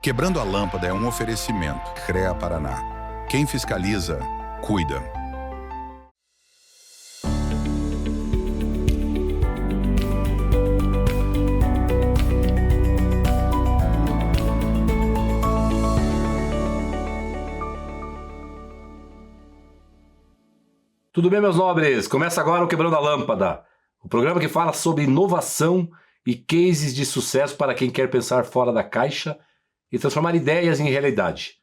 Quebrando a Lâmpada é um oferecimento. CREA Paraná. Quem fiscaliza, cuida. Tudo bem, meus nobres? Começa agora o Quebrando a Lâmpada, o programa que fala sobre inovação e cases de sucesso para quem quer pensar fora da caixa e transformar ideias em realidade.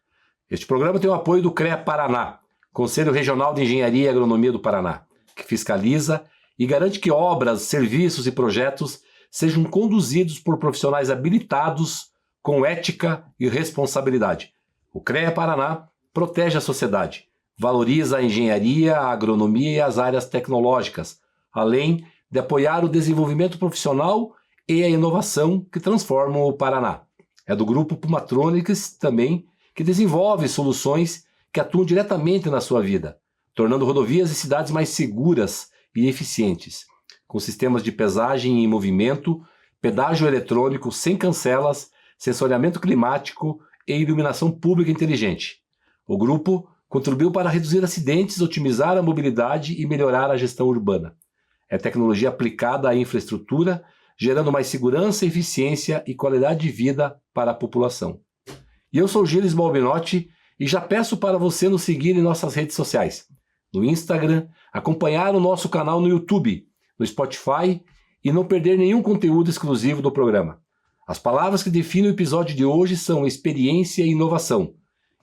Este programa tem o apoio do CREA Paraná, Conselho Regional de Engenharia e Agronomia do Paraná, que fiscaliza e garante que obras, serviços e projetos sejam conduzidos por profissionais habilitados com ética e responsabilidade. O CREA Paraná protege a sociedade, valoriza a engenharia, a agronomia e as áreas tecnológicas, além de apoiar o desenvolvimento profissional e a inovação que transformam o Paraná. É do grupo Pumatronics também, que desenvolve soluções que atuam diretamente na sua vida, tornando rodovias e cidades mais seguras e eficientes, com sistemas de pesagem em movimento, pedágio eletrônico sem cancelas, sensoriamento climático e iluminação pública inteligente. O grupo contribuiu para reduzir acidentes, otimizar a mobilidade e melhorar a gestão urbana. É tecnologia aplicada à infraestrutura, gerando mais segurança, eficiência e qualidade de vida para a população. E eu sou Gilles Balbinotti e já peço para você nos seguir em nossas redes sociais, no Instagram, acompanhar o nosso canal no YouTube, no Spotify e não perder nenhum conteúdo exclusivo do programa. As palavras que definem o episódio de hoje são experiência e inovação.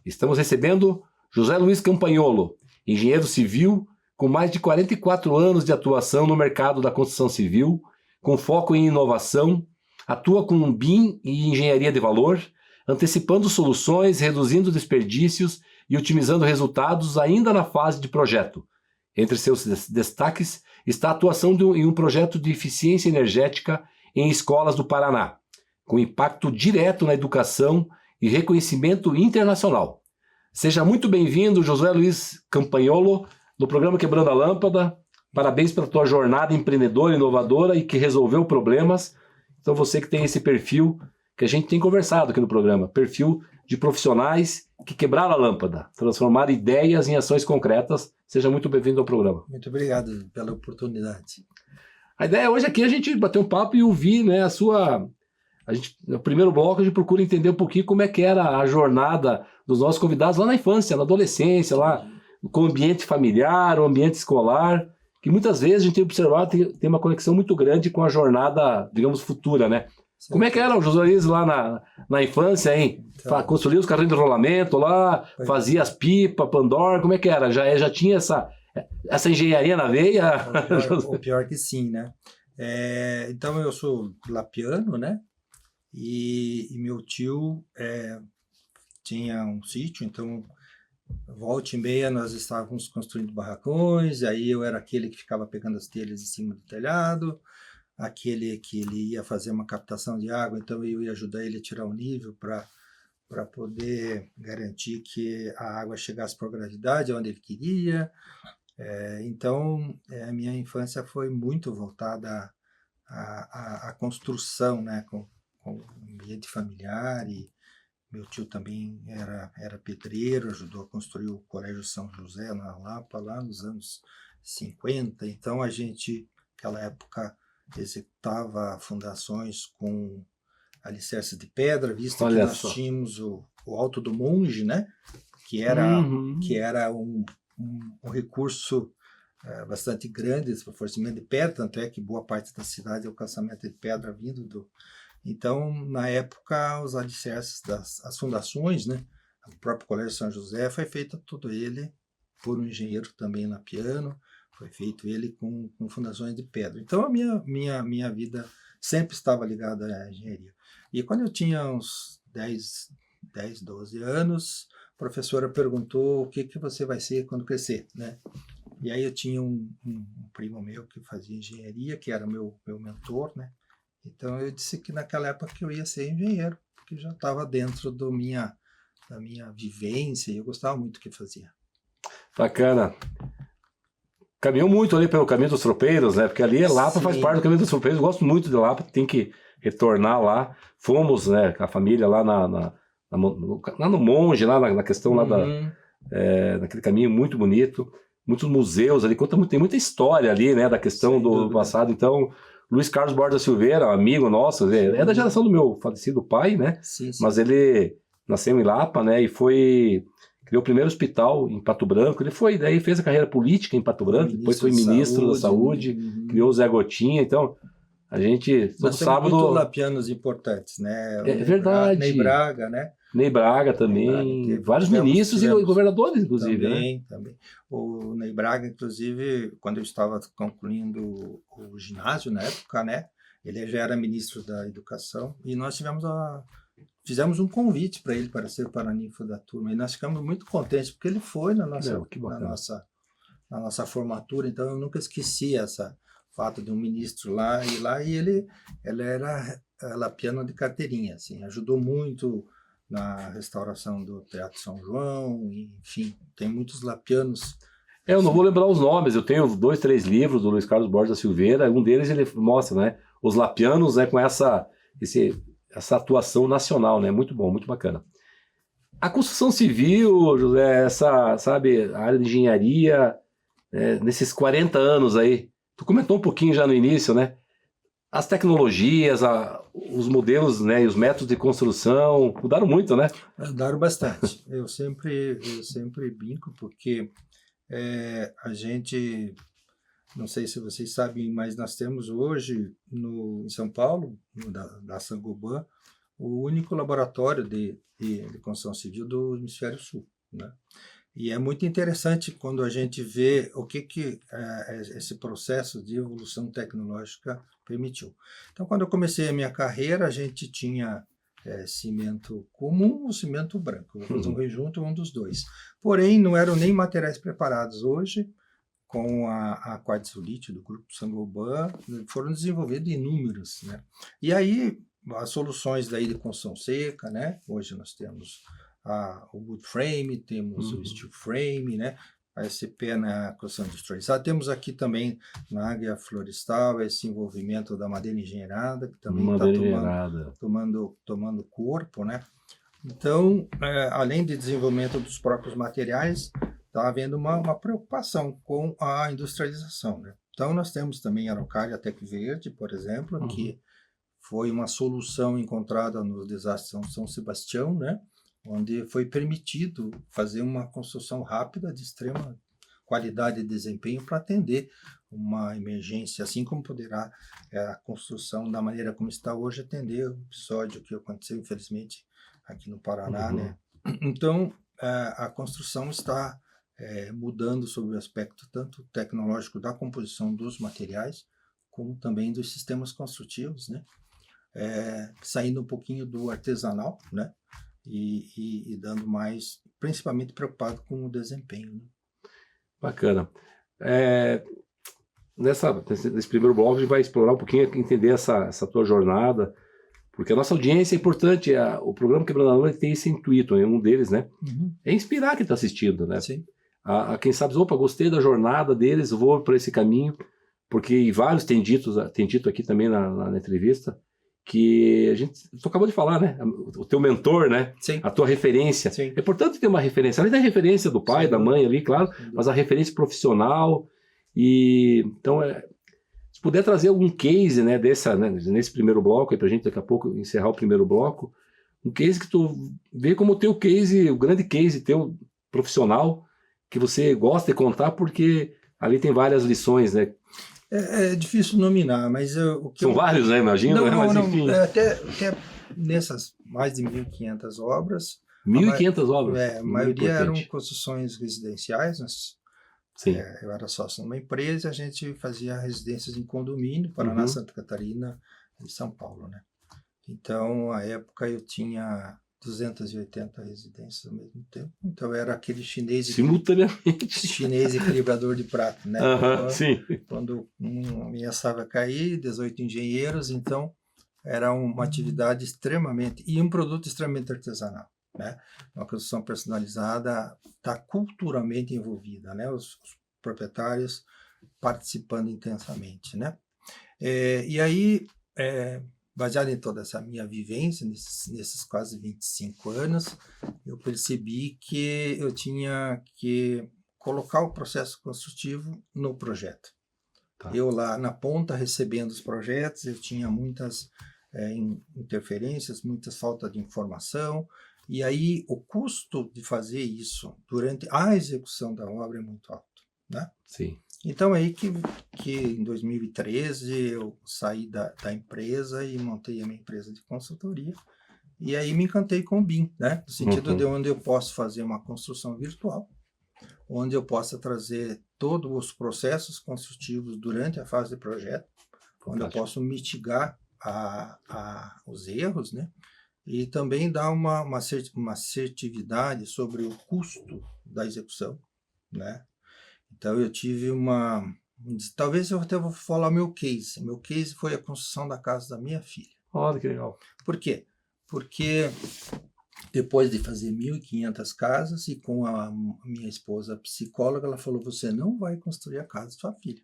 Estamos recebendo José Luiz Campagnolo, engenheiro civil com mais de 44 anos de atuação no mercado da construção civil, com foco em inovação, atua com BIM e engenharia de valor, antecipando soluções, reduzindo desperdícios e otimizando resultados ainda na fase de projeto. Entre seus destaques está a atuação em um projeto de eficiência energética em escolas do Paraná, com impacto direto na educação e reconhecimento internacional. Seja muito bem-vindo, José Luiz Campagnolo, no programa Quebrando a Lâmpada. Parabéns pela tua jornada empreendedora, inovadora e que resolveu problemas. Então você que tem esse perfil que a gente tem conversado aqui no programa, perfil de profissionais que quebraram a lâmpada, transformaram ideias em ações concretas. Seja muito bem-vindo ao programa. Muito obrigado pela oportunidade. A ideia hoje aqui é a gente bater um papo e ouvir, né, no primeiro bloco a gente procura entender um pouquinho como é que era a jornada dos nossos convidados lá na infância, na adolescência, lá com o ambiente familiar, o ambiente escolar, que muitas vezes a gente tem observado tem uma conexão muito grande com a jornada, digamos, futura, né? Certo. Como é que era o José Luiz lá na infância, hein? Então, construía os carrinhos de rolamento lá, fazia as pipas, Pandora, como é que era? Já tinha essa engenharia na veia? O pior que sim, né? Então eu sou lapiano, né? E meu tio tinha um sítio, então volta e meia nós estávamos construindo barracões, aí eu era aquele que ficava pegando as telhas em cima do telhado, aquele que ele ia fazer uma captação de água, então eu ia ajudar ele a tirar o nível para poder garantir que a água chegasse por gravidade onde ele queria. Então a minha infância foi muito voltada à construção, né, com ambiente familiar, e meu tio também era pedreiro, ajudou a construir o Colégio São José na Lapa, lá nos anos 50. Então a gente, naquela época, executava fundações com alicerces de pedra, visto que nós tínhamos o Alto do Monge, né? Que era um recurso bastante grande para fornecimento de pedra, tanto é que boa parte da cidade é o calçamento de pedra vindo do... Então, na época, os alicerces as fundações, né? O próprio Colégio São José foi feito todo ele por um engenheiro também lapiano, foi feito ele com fundações de pedra. Então, a minha vida sempre estava ligada à engenharia. E quando eu tinha uns 10, 12 anos, a professora perguntou o que você vai ser quando crescer, né? E aí eu tinha um primo meu que fazia engenharia, que era meu mentor, né? Então eu disse que naquela época que eu ia ser engenheiro, porque já estava dentro da minha vivência e eu gostava muito do que fazia. Bacana. Caminhou muito ali pelo caminho dos tropeiros, né? Porque ali Lapa faz parte do caminho dos tropeiros. Eu gosto muito de Lapa, tem que retornar lá. Fomos, né, com a família lá lá no Monge, lá na questão lá Uhum. naquele caminho muito bonito, muitos museus ali, tem muita história ali, né, da questão Sem do dúvida. passado. Então, Luiz Carlos Borda Silveira, um amigo nosso, é da geração do meu falecido pai, né, Sim, sim. mas ele nasceu em Lapa, né, e criou o primeiro hospital em Pato Branco. Daí fez a carreira política em Pato Branco, depois foi ministro da Saúde, Uhum. criou o Zé Gotinha. Então, a gente, todo Nós temos sábado... muitos lapianos importantes, né? É verdade. Ney Braga, né? Ney Braga também, Ney Braga, vários ministros e governadores, inclusive, né? Também. O Ney Braga, inclusive, quando eu estava concluindo o ginásio na época, né? Ele já era ministro da Educação e nós fizemos um convite para ele para ser paraninfo da turma e nós ficamos muito contentes porque ele foi na nossa formatura, então eu nunca esqueci essa fato de um ministro lá e ele era lapiano de carteirinha, assim, ajudou muito na restauração do Teatro São João, enfim, tem muitos lapianos. Eu não vou lembrar os nomes, eu tenho 2, 3 livros do Luiz Carlos Borda Silveira, um deles ele mostra, né, os lapianos, né, com essa atuação nacional, né, muito bom, muito bacana. A construção civil, José, sabe, a área de engenharia, nesses 40 anos aí, tu comentou um pouquinho já no início, né, as tecnologias, os modelos, né, e os métodos de construção mudaram muito, né? Mudaram bastante. Eu sempre brinco porque a gente, não sei se vocês sabem, mas nós temos hoje em São Paulo, da Saint-Gobain, o único laboratório de construção civil do Hemisfério Sul, né? E é muito interessante quando a gente vê o que esse processo de evolução tecnológica permitiu. Então, quando eu comecei a minha carreira, a gente tinha cimento comum ou cimento branco. Vou fazer um rejunto, um dos dois. Porém, não eram nem materiais preparados. Hoje, com a quartzolite do grupo Saint-Gobain, foram desenvolvidos inúmeros, né? E aí, as soluções daí de construção seca, né? Hoje nós temos o wood frame, temos o steel frame, né? A SCP na construção industrializada. Temos aqui também na Águia Florestal esse envolvimento da madeira engenheirada, que também está tomando corpo, né? Então, além de desenvolvimento dos próprios materiais, está havendo uma preocupação com a industrialização, né? Então, nós temos também a Araucária Tec Verde, por exemplo, que foi uma solução encontrada no desastre de São Sebastião, né? Onde foi permitido fazer uma construção rápida de extrema qualidade e desempenho para atender uma emergência, assim como poderá a construção da maneira como está hoje atender o episódio que aconteceu, infelizmente, aqui no Paraná, né? Então, a construção está mudando sobre o aspecto tanto tecnológico da composição dos materiais, como também dos sistemas construtivos, né? Saindo um pouquinho do artesanal, né? E dando mais, principalmente preocupado com o desempenho, né? Bacana. Nesse primeiro bloco a gente vai explorar um pouquinho, entender essa tua jornada, porque a nossa audiência é importante. O programa Quebrando a Lama tem esse intuito, um deles, né? É inspirar quem está assistindo, né? Sim. Quem sabe, opa, gostei da jornada deles, vou por esse caminho, porque vários têm dito aqui também na entrevista, que tu acabou de falar, né? O teu mentor, né? Sim. A tua referência. Sim. É importante ter uma referência, além da referência do pai, da mãe ali, claro, mas a referência profissional. E então, se puder trazer algum case, né, nesse primeiro bloco, para a gente daqui a pouco encerrar o primeiro bloco, um case que tu vê como o teu case, o grande case teu profissional, que você gosta de contar, porque ali tem várias lições, né? É difícil nominar, mas São vários, né? Imagino, né? Mas enfim. Até nessas mais de 1.500 obras. 1.500 obras. A maioria eram construções residenciais. Sim. Eu era sócio numa empresa, a gente fazia residências em condomínio, Paraná, Santa Catarina e São Paulo, né? Então, à época, eu tinha 280 residências ao mesmo tempo. Então, era aquele chinês... Simultaneamente. Chinês equilibrador de prato, né? Sim. Quando ameaçava cair, 18 engenheiros, então era uma atividade extremamente... E um produto extremamente artesanal, né? Uma construção personalizada está culturalmente envolvida, né? Os proprietários participando intensamente, né? E aí... baseado em toda essa minha vivência, nesses quase 25 anos, eu percebi que eu tinha que colocar o processo construtivo no projeto. Tá. Eu lá na ponta, recebendo os projetos, eu tinha muitas interferências, muitas faltas de informação, e aí o custo de fazer isso durante a execução da obra é muito alto, né? Sim. Então aí que em 2013 eu saí da empresa e montei a minha empresa de consultoria, e aí me encantei com o BIM, né? No sentido de onde eu posso fazer uma construção virtual, onde eu possa trazer todos os processos construtivos durante a fase de projeto, onde eu posso mitigar os erros, né? E também dar uma assertividade sobre o custo da execução, né? Então eu tive talvez eu até vou falar meu case. Meu case foi a construção da casa da minha filha. Olha que legal. Por quê? Porque depois de fazer 1.500 casas e com a minha esposa psicóloga, ela falou, você não vai construir a casa de sua filha.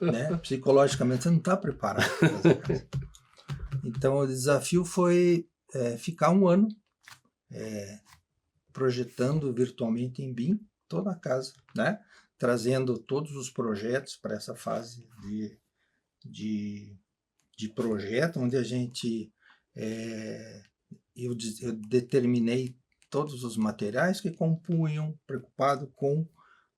Né? Psicologicamente você não está preparado para fazer a casa. Então o desafio foi ficar um ano projetando virtualmente em BIM toda a casa, né? Trazendo todos os projetos para essa fase de projeto, onde a gente eu determinei todos os materiais que compunham, preocupado com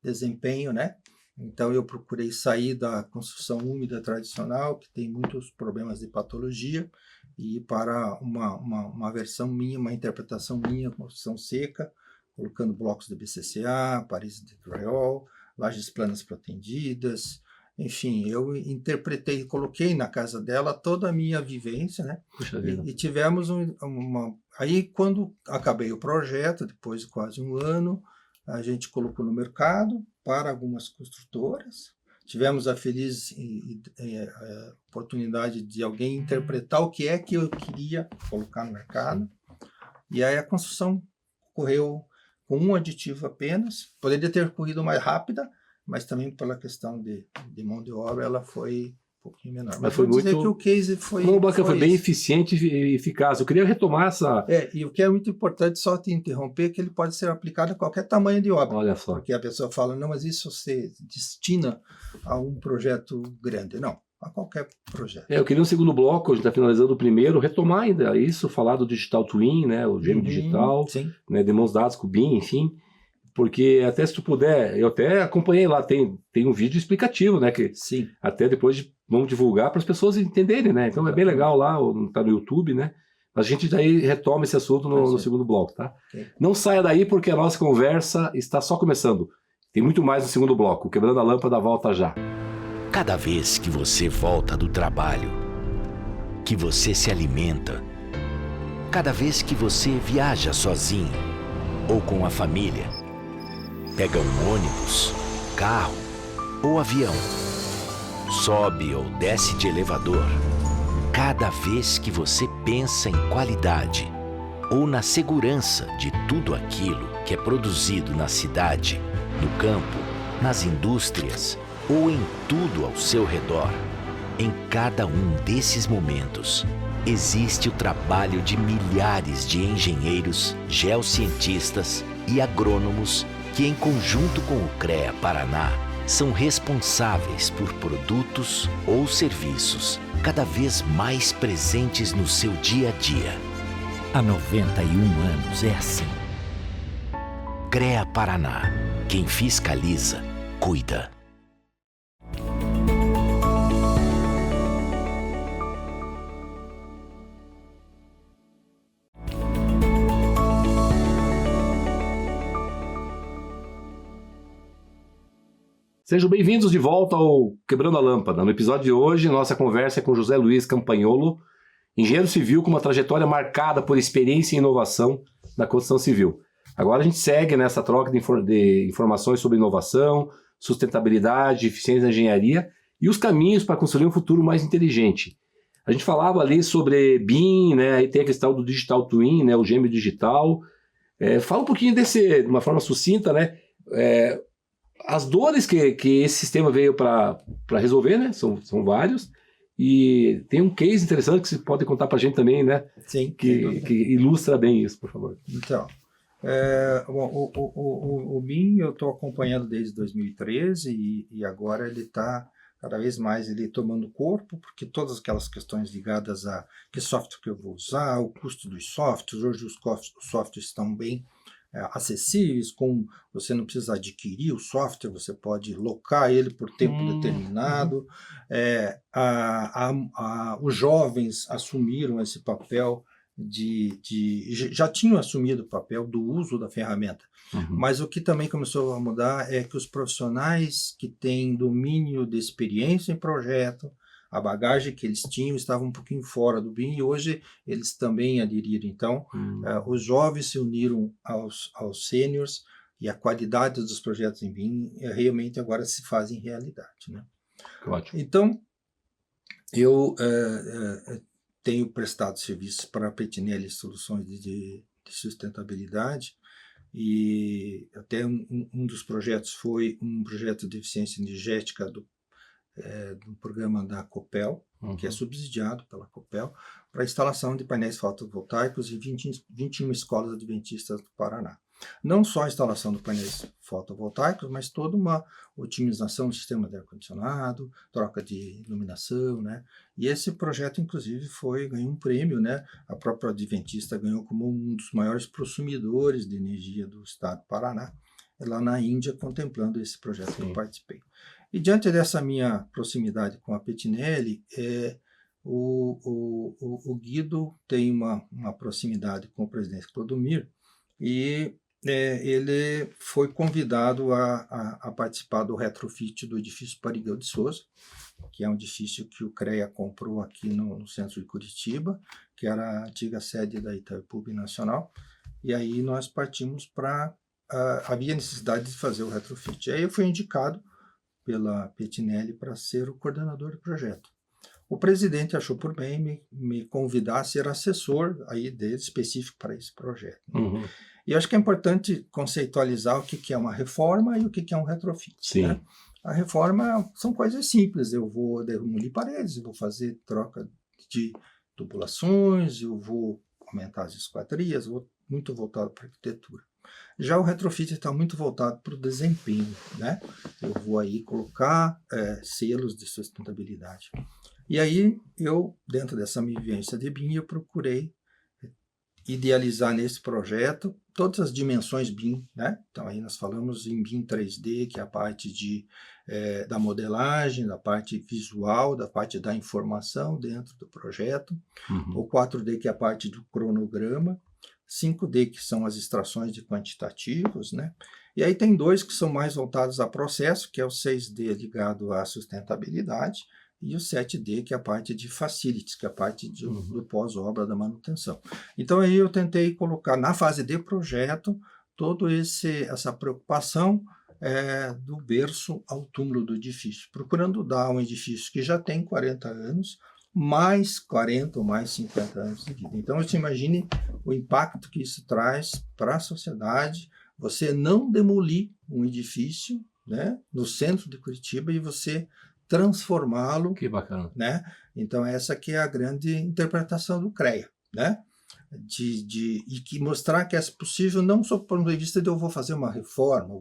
desempenho, né? Então eu procurei sair da construção úmida tradicional, que tem muitos problemas de patologia, e ir para uma versão minha, uma interpretação minha, construção seca, colocando blocos de BCCA, paredes de drywall, lajes planas protendidas, enfim, eu interpretei, coloquei na casa dela toda a minha vivência, né? Puxa vida. E tivemos Aí, quando acabei o projeto, depois de quase um ano, a gente colocou no mercado para algumas construtoras. Tivemos a feliz oportunidade de alguém interpretar o que é que eu queria colocar no mercado. E aí a construção ocorreu com um aditivo apenas. Poderia ter corrido mais rápida, mas também pela questão de mão de obra, ela foi um pouquinho menor. Mas foi dizer muito... que o case foi... foi bem eficiente e eficaz. Eu queria retomar essa... E o que é muito importante, só te interromper, que ele pode ser aplicado a qualquer tamanho de obra. Olha só. Porque a pessoa fala, não, mas isso você destina a um projeto grande. Não, a qualquer projeto. Eu queria um segundo bloco, a gente está finalizando o primeiro, retomar ainda isso, falar do Digital Twin, né, o gêmeo digital, né, de mãos dadas com o BIM, enfim, porque até se tu puder, eu até acompanhei lá, tem um vídeo explicativo, né, que até depois vamos divulgar para as pessoas entenderem, né, então é bem legal lá, tá no YouTube, né, a gente daí retoma esse assunto no segundo bloco, tá? Não saia daí porque a nossa conversa está só começando, tem muito mais no segundo bloco, Quebrando a Lâmpada volta já. Cada vez que você volta do trabalho, que você se alimenta, cada vez que você viaja sozinho ou com a família, pega um ônibus, carro ou avião, sobe ou desce de elevador, cada vez que você pensa em qualidade ou na segurança de tudo aquilo que é produzido na cidade, no campo, nas indústrias, ou em tudo ao seu redor, em cada um desses momentos, existe o trabalho de milhares de engenheiros, geocientistas e agrônomos que, em conjunto com o CREA Paraná, são responsáveis por produtos ou serviços cada vez mais presentes no seu dia a dia. Há 91 anos é assim. CREA Paraná. Quem fiscaliza, cuida. Sejam bem-vindos de volta ao Quebrando a Lâmpada. No episódio de hoje, nossa conversa é com José Luiz Campagnolo, engenheiro civil com uma trajetória marcada por experiência e inovação na construção civil. Agora a gente segue nessa troca de informações sobre inovação, sustentabilidade, eficiência da engenharia e os caminhos para construir um futuro mais inteligente. A gente falava ali sobre BIM, né? Aí tem a questão do Digital Twin, né? O gêmeo digital. Fala um pouquinho de uma forma sucinta, né? As dores que esse sistema veio para resolver, né? São vários. E tem um case interessante que você pode contar para a gente também, né? Sim. Que ilustra bem isso, por favor. Então, bom, o BIM eu estou acompanhando desde 2013 e agora ele está cada vez mais ele tomando corpo, porque todas aquelas questões ligadas a que software que eu vou usar, o custo dos softwares, hoje os softwares estão bem acessíveis, você não precisa adquirir o software, você pode locar ele por tempo determinado. Os jovens assumiram esse papel já tinham assumido o papel do uso da ferramenta. Mas o que também começou a mudar é que os profissionais que têm domínio de experiência em projeto, a bagagem que eles tinham estava um pouquinho fora do BIM e hoje eles também aderiram. Então, os jovens se uniram aos sêniors e a qualidade dos projetos em BIM realmente agora se fazem realidade, né? Ótimo. Então, eu tenho prestado serviços para a Petinelli Soluções de Sustentabilidade e até um dos projetos foi um projeto de eficiência energética do programa da Copel, que é subsidiado pela Copel, para a instalação de painéis fotovoltaicos em 21 escolas adventistas do Paraná. Não só a instalação de painéis fotovoltaicos, mas toda uma otimização do sistema de ar-condicionado, troca de iluminação, né? E esse projeto, inclusive, ganhou um prêmio, né? A própria Adventista ganhou como um dos maiores consumidores de energia do estado do Paraná, lá na Índia, contemplando esse projeto que eu participei. E diante dessa minha proximidade com a Petinelli, o Guido tem uma proximidade com o presidente Clodomir e ele foi convidado a participar do retrofit do edifício Parigão de Souza, que é um edifício que o CREA comprou aqui no centro de Curitiba, que era a antiga sede da Itaipu Nacional, e aí nós partimos para... havia necessidade de fazer o retrofit. Aí eu fui indicado pela Petinelli para ser o coordenador do projeto. O presidente achou por bem me convidar a ser assessor aí dele específico para esse projeto. E eu acho que é importante conceitualizar o que é uma reforma e o que é um retrofit. Sim. Né? A reforma são coisas simples, eu vou demolir paredes, eu vou fazer troca de tubulações, eu vou aumentar as esquadrias, muito voltado para a arquitetura. Já o retrofit está muito voltado para o desempenho, né? Eu vou aí colocar selos de sustentabilidade. E aí, dentro dessa minha vivência de BIM, eu procurei idealizar nesse projeto todas as dimensões BIM, né? Então, aí nós falamos em BIM 3D, que é a parte da modelagem, da parte visual, da parte da informação dentro do projeto, o 4D, que é a parte do cronograma, 5D, que são as extrações de quantitativos, né? E aí tem 2 que são mais voltados a processo, que é o 6D ligado à sustentabilidade, e o 7D, que é a parte de facilities, que é a parte do pós-obra da manutenção. Então aí eu tentei colocar na fase de projeto toda essa preocupação do berço ao túmulo do edifício, procurando dar um edifício que já tem 40 anos, mais 40 ou mais 50 anos de vida. Então você imagine o impacto que isso traz para a sociedade, você não demolir um edifício, né, no centro de Curitiba e você transformá-lo. Que bacana. Né? Então essa que é a grande interpretação do CREA, né? E que mostrar que é possível não só do ponto de vista de eu vou fazer uma reforma,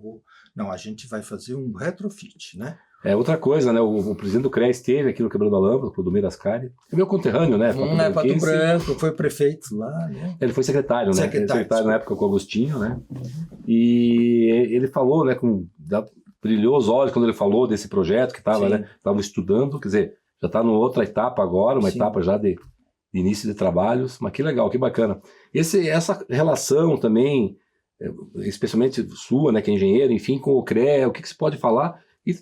não, a gente vai fazer um retrofit, né? Outra coisa, né? O presidente do CREA esteve aqui no Quebrando a Lâmpada, o Clodomir Ascari. É meu conterrâneo, né? Pato Branco, foi prefeito lá, né? Ele foi secretário, né? Secretário na época com o Agostinho, né? E ele falou, né? Brilhou os olhos quando ele falou desse projeto que estava, né? Estavam estudando, quer dizer, já está numa outra etapa agora, uma etapa já de início de trabalhos, mas que legal, que bacana. Essa relação também, especialmente sua, né, que é engenheiro, enfim, com o CREA, o que se pode falar, e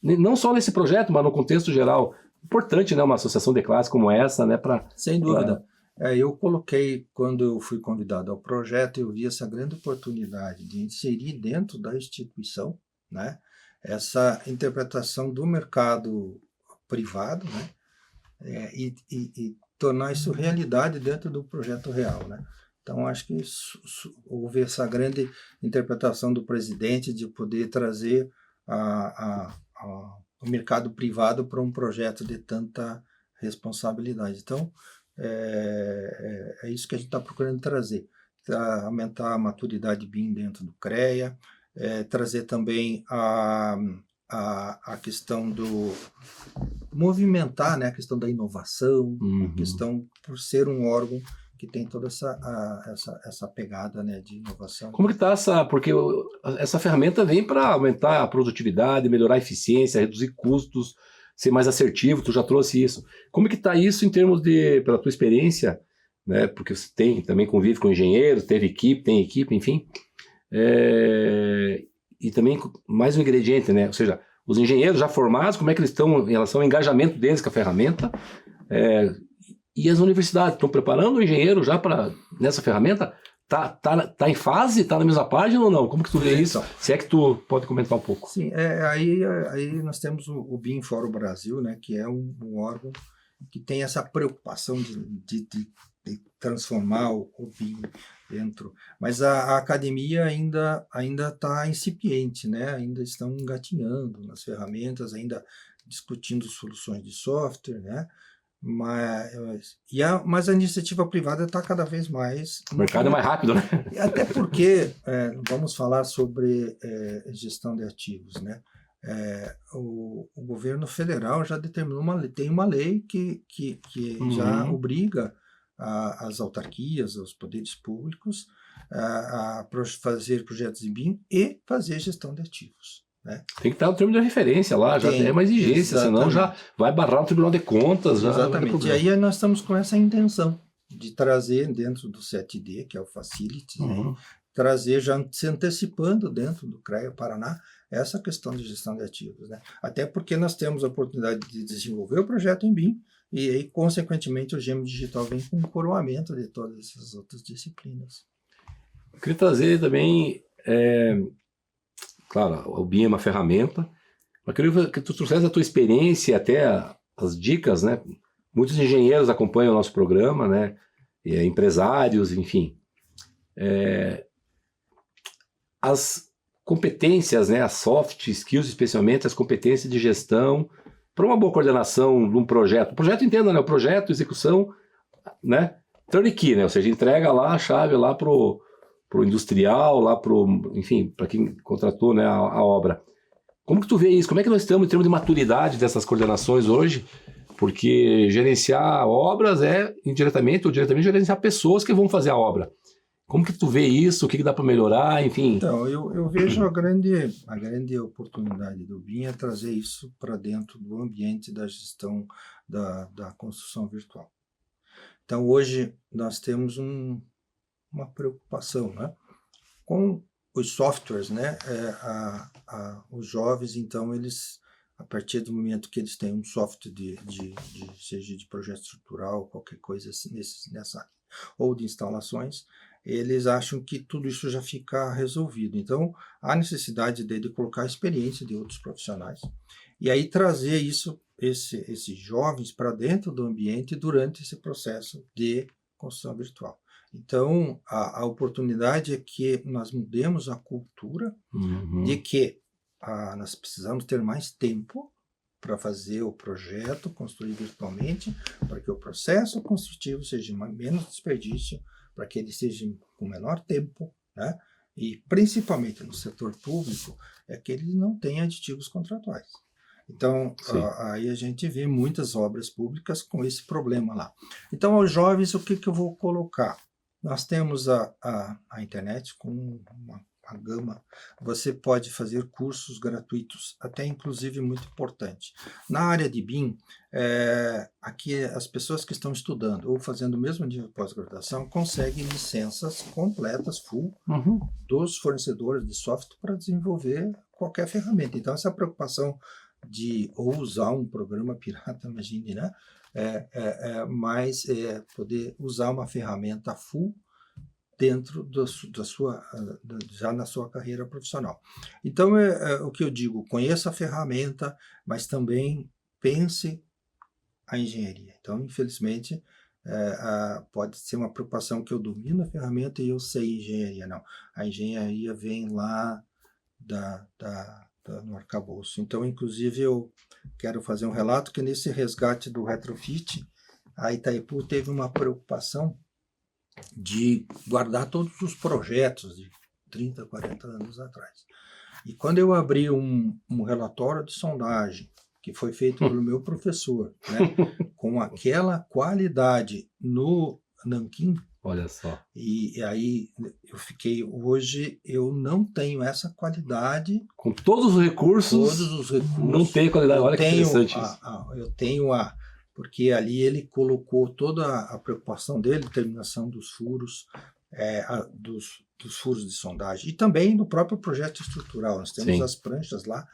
não só nesse projeto, mas no contexto geral. Importante, né, uma associação de classe como essa, né, Sem dúvida. Eu coloquei, quando eu fui convidado ao projeto, eu vi essa grande oportunidade de inserir dentro da instituição, né, essa interpretação do mercado privado, né, e tornar isso realidade dentro do projeto real, né. Então, acho que houve essa grande interpretação do presidente de poder trazer o mercado privado para um projeto de tanta responsabilidade. Então, é isso que a gente está procurando trazer. Aumentar a maturidade BIM dentro do CREA, trazer também a questão do movimentar, né, a questão da inovação, a questão por ser um órgão que tem toda essa pegada, né, de inovação. Como que está porque essa ferramenta vem para aumentar a produtividade, melhorar a eficiência, reduzir custos, ser mais assertivo, tu já trouxe isso. Como que está isso em termos de, pela tua experiência, né, porque você também convive com engenheiros, tem equipe, enfim, e também mais um ingrediente, né, ou seja, os engenheiros já formados, como é que eles estão em relação ao engajamento deles com a ferramenta, e as universidades estão preparando o engenheiro já para nessa ferramenta? Tá em fase? Tá na mesma página ou não? Como que tu vê isso? Se é que tu pode comentar um pouco. Sim, aí nós temos o BIM Fórum Brasil, né, que é um órgão que tem essa preocupação de transformar o BIM dentro. Mas a academia ainda está incipiente, né? Ainda estão engatinhando nas ferramentas, ainda discutindo soluções de software, né? Mas a iniciativa privada está cada vez mais... O mercado é mais rápido, né? Até porque, vamos falar sobre gestão de ativos, né? O governo federal já determinou tem uma lei que já obriga as autarquias, os poderes públicos a fazer projetos de BIM e fazer gestão de ativos. Né? Tem que estar no termo de referência lá, já tem uma exigência, senão já vai barrar o Tribunal de Contas. Exatamente, e aí nós estamos com essa intenção de trazer dentro do 7D, que é o Facility, trazer já se antecipando dentro do CREA Paraná essa questão de gestão de ativos. Né? Até porque nós temos a oportunidade de desenvolver o projeto em BIM e aí, consequentemente, o GEM Digital vem com um coroamento de todas essas outras disciplinas. Eu queria trazer também... Claro, o BIM é uma ferramenta, mas queria que tu trouxesse a tua experiência, até as dicas, né? Muitos engenheiros acompanham o nosso programa, né? Empresários, enfim. As competências, né? As soft skills, especialmente as competências de gestão, para uma boa coordenação de um projeto. O projeto, entenda, né? O projeto, execução, né? Turnkey, né? Ou seja, entrega lá a chave lá pro industrial, lá enfim, para quem contratou, né, a obra. Como que tu vê isso? Como é que nós estamos em termos de maturidade dessas coordenações hoje? Porque gerenciar obras indiretamente ou diretamente gerenciar pessoas que vão fazer a obra. Como que tu vê isso? O que dá para melhorar? Enfim. Então, eu vejo a grande oportunidade do BIM é trazer isso para dentro do ambiente da gestão da construção virtual. Então, hoje nós temos uma preocupação, né? Com os softwares, né? Os jovens, então, eles, a partir do momento que eles têm um software seja de projeto estrutural, qualquer coisa assim, nessa ou de instalações, eles acham que tudo isso já fica resolvido. Então, há necessidade de colocar a experiência de outros profissionais e aí trazer esses jovens para dentro do ambiente durante esse processo de construção virtual. Então, a oportunidade é que nós mudemos a cultura de que nós precisamos ter mais tempo para fazer o projeto, construir virtualmente, para que o processo construtivo seja menos desperdício, para que ele seja com menor tempo, né? E principalmente no setor público, é que ele não tem aditivos contratuais. Então, aí a gente vê muitas obras públicas com esse problema lá. Então, aos jovens, o que eu vou colocar? Nós temos a internet com uma gama. Você pode fazer cursos gratuitos, até inclusive muito importante. Na área de BIM, aqui as pessoas que estão estudando ou fazendo o mesmo nível de pós-graduação conseguem licenças completas, full, dos fornecedores de software para desenvolver qualquer ferramenta. Então, essa preocupação de ou usar um programa pirata, imagine, né? Mas poder usar uma ferramenta full dentro já na sua carreira profissional. Então, o que eu digo, conheça a ferramenta, mas também pense a engenharia. Então, infelizmente, pode ser uma preocupação que eu domino a ferramenta e eu sei engenharia. Não, a engenharia vem lá no arcabouço. Então, inclusive, eu quero fazer um relato que nesse resgate do retrofit, a Itaipu teve uma preocupação de guardar todos os projetos de 30, 40 anos atrás. E quando eu abri um relatório de sondagem, que foi feito pelo meu professor, né, com aquela qualidade no nanquim, Olha só. e aí eu fiquei, hoje eu não tenho essa qualidade. Com todos os recursos, não tem qualidade. Olha que interessante isso. Eu tenho porque ali ele colocou toda a preocupação dele, determinação dos furos, dos furos de sondagem, e também do próprio projeto estrutural. Nós temos as pranchas lá,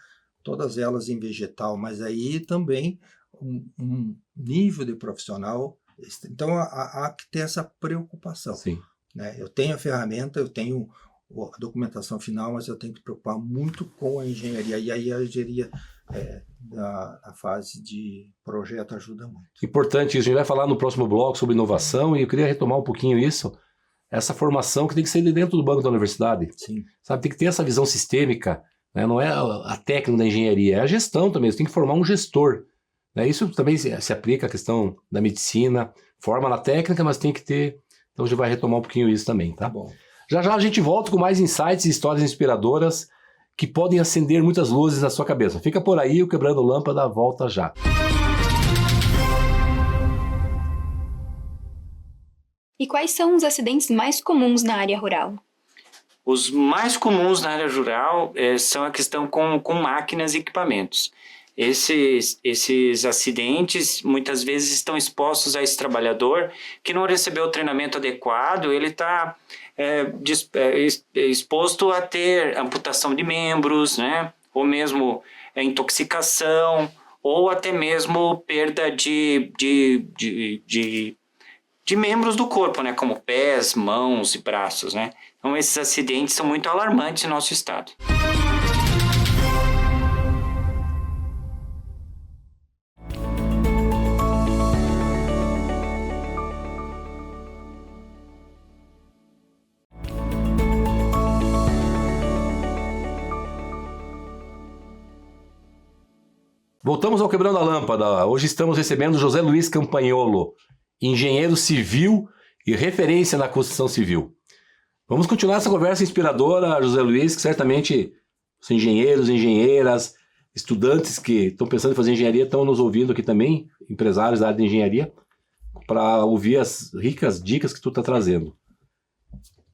todas elas em vegetal, mas aí também um nível de profissional. Então há que ter essa preocupação. Sim. Né? Eu tenho a ferramenta, eu tenho a documentação final, mas eu tenho que me preocupar muito com a engenharia. E aí a engenharia da fase de projeto ajuda muito. Importante isso. A gente vai falar no próximo bloco sobre inovação e eu queria retomar um pouquinho isso. Essa formação que tem que ser de dentro do banco da universidade. Sim. Sabe, tem que ter essa visão sistêmica, né? Não é a técnica da engenharia, é a gestão também. Você tem que formar um gestor. Né? Isso também se aplica à questão da medicina, forma na técnica, mas tem que ter. Então a gente vai retomar um pouquinho isso também, tá? Bom. Já já a gente volta com mais insights e histórias inspiradoras que podem acender muitas luzes na sua cabeça. Fica por aí, o Quebrando Lâmpada volta já. E quais são os acidentes mais comuns na área rural? Os mais comuns na área rural são a questão com máquinas e equipamentos. Esses acidentes muitas vezes estão expostos a esse trabalhador que não recebeu o treinamento adequado, ele está exposto a ter amputação de membros, né? Ou mesmo intoxicação, ou até mesmo perda de membros do corpo, né? Como pés, mãos e braços, né? Então esses acidentes são muito alarmantes no nosso estado. Voltamos ao Quebrando a Lâmpada. Hoje estamos recebendo José Luiz Campagnolo, engenheiro civil e referência na construção civil. Vamos continuar essa conversa inspiradora, José Luiz, que certamente os engenheiros, engenheiras, estudantes que estão pensando em fazer engenharia estão nos ouvindo aqui também, empresários da área de engenharia, para ouvir as ricas dicas que tu está trazendo.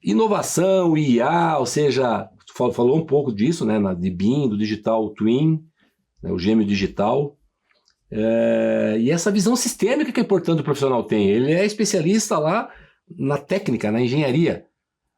Inovação, IA, ou seja, tu falou um pouco disso, né, de BIM, do Digital Twin, né, o gêmeo digital, e essa visão sistêmica que é importante o profissional tem. Ele é especialista lá na técnica, na engenharia,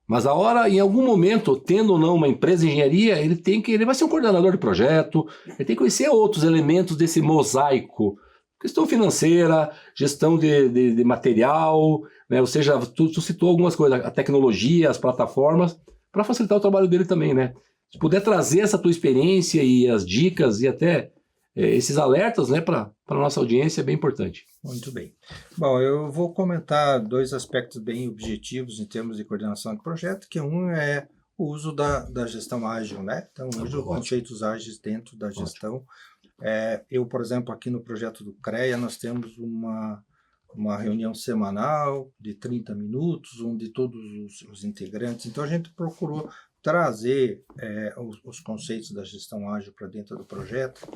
mas em algum momento, tendo ou não uma empresa de engenharia, ele vai ser um coordenador de projeto, ele tem que conhecer outros elementos desse mosaico, questão financeira, gestão de material, né, ou seja, tu citou algumas coisas, a tecnologia, as plataformas, para facilitar o trabalho dele também, né? Se puder trazer essa tua experiência e as dicas e até esses alertas, né, para a nossa audiência, é bem importante. Muito bem. Bom, eu vou comentar dois aspectos bem objetivos em termos de coordenação de projeto, que um é o uso da gestão ágil, né? Então, hoje conceitos ágeis dentro da gestão. Eu, por exemplo, aqui no projeto do CREA, nós temos uma reunião semanal de 30 minutos, onde todos os integrantes... Então, a gente procurou trazer os conceitos da gestão ágil para dentro do projeto.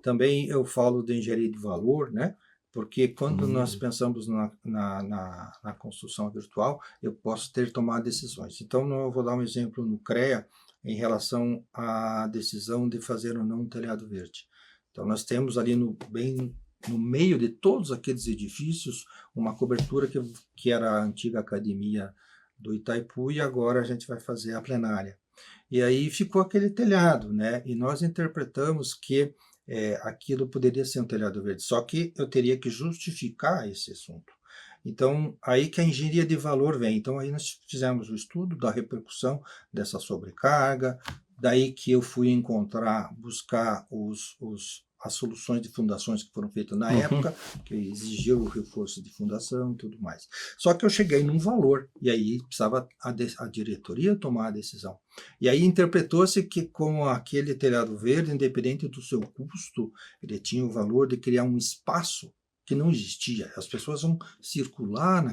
Também eu falo de engenharia de valor, né? Porque quando nós pensamos na construção virtual, eu posso ter tomado decisões. Então, eu vou dar um exemplo no CREA em relação à decisão de fazer ou não um telhado verde. Então, nós temos ali bem no meio de todos aqueles edifícios uma cobertura que era a antiga academia do Itaipu, e agora a gente vai fazer a plenária. E aí ficou aquele telhado, né? E nós interpretamos que aquilo poderia ser um telhado verde, só que eu teria que justificar esse assunto. Então, aí que a engenharia de valor vem. Então, aí nós fizemos o estudo da repercussão dessa sobrecarga, daí que eu fui buscar as soluções de fundações que foram feitas na época, que exigiram o reforço de fundação e tudo mais. Só que eu cheguei num valor, e aí precisava a diretoria tomar a decisão. E aí interpretou-se que com aquele telhado verde, independente do seu custo, ele tinha o valor de criar um espaço que não existia. As pessoas vão circular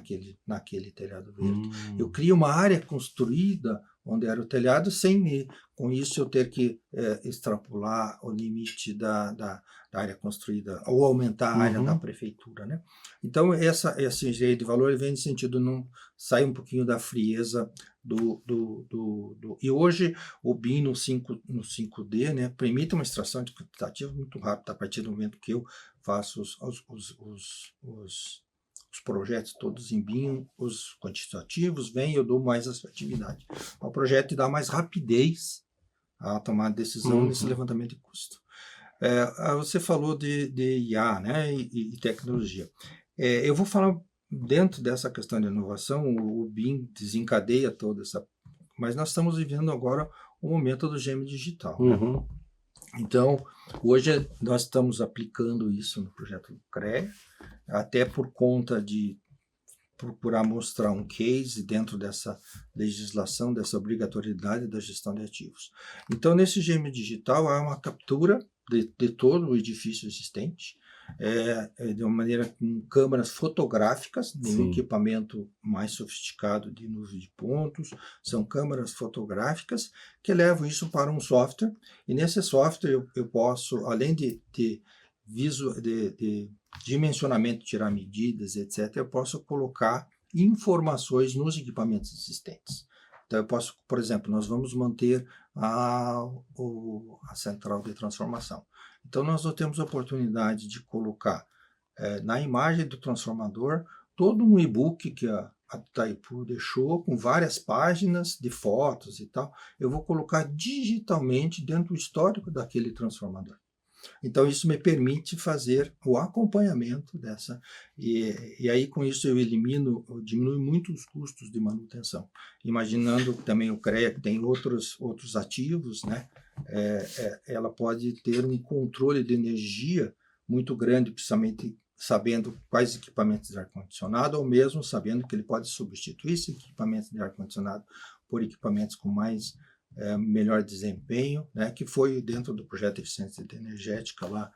naquele telhado verde. Eu crio uma área construída onde era o telhado, sem com isso eu ter que extrapolar o limite da área construída, ou aumentar a área da prefeitura, né? Então, esse engenho de valor ele vem no sentido de não sair um pouquinho da frieza E hoje o BIM no 5D, né, permite uma extração de quantitativa muito rápida a partir do momento que eu faço os projetos todos em BIM, os quantitativos vêm e eu dou mais assertividade ao projeto e dá mais rapidez à tomada de decisão nesse levantamento de custo. Você falou de IA, né, e tecnologia. Eu vou falar dentro dessa questão de inovação, o BIM desencadeia toda essa... Mas nós estamos vivendo agora o momento do gêmeo digital. Né? Então, hoje nós estamos aplicando isso no projeto do CREA, até por conta de procurar mostrar um case dentro dessa legislação, dessa obrigatoriedade da gestão de ativos. Então, nesse gêmeo digital, há uma captura de todo o edifício existente, de uma maneira com câmeras fotográficas, de um equipamento mais sofisticado de nuvem de pontos, são câmeras fotográficas que levam isso para um software, e nesse software eu posso, além de dimensionamento, tirar medidas, etc., eu posso colocar informações nos equipamentos existentes. Então eu posso, por exemplo, nós vamos manter a central de transformação. Então nós não temos a oportunidade de colocar na imagem do transformador todo um e-book que a Itaipu deixou, com várias páginas de fotos e tal. Eu vou colocar digitalmente dentro do histórico daquele transformador. Então isso me permite fazer o acompanhamento dessa, e aí com isso eu diminui muito os custos de manutenção. Imaginando também o CREA, que tem outros ativos, né? Ela pode ter um controle de energia muito grande, principalmente sabendo quais equipamentos de ar-condicionado, ou mesmo sabendo que ele pode substituir esses equipamentos de ar-condicionado por equipamentos com melhor desempenho, né, que foi dentro do projeto de eficiência energética lá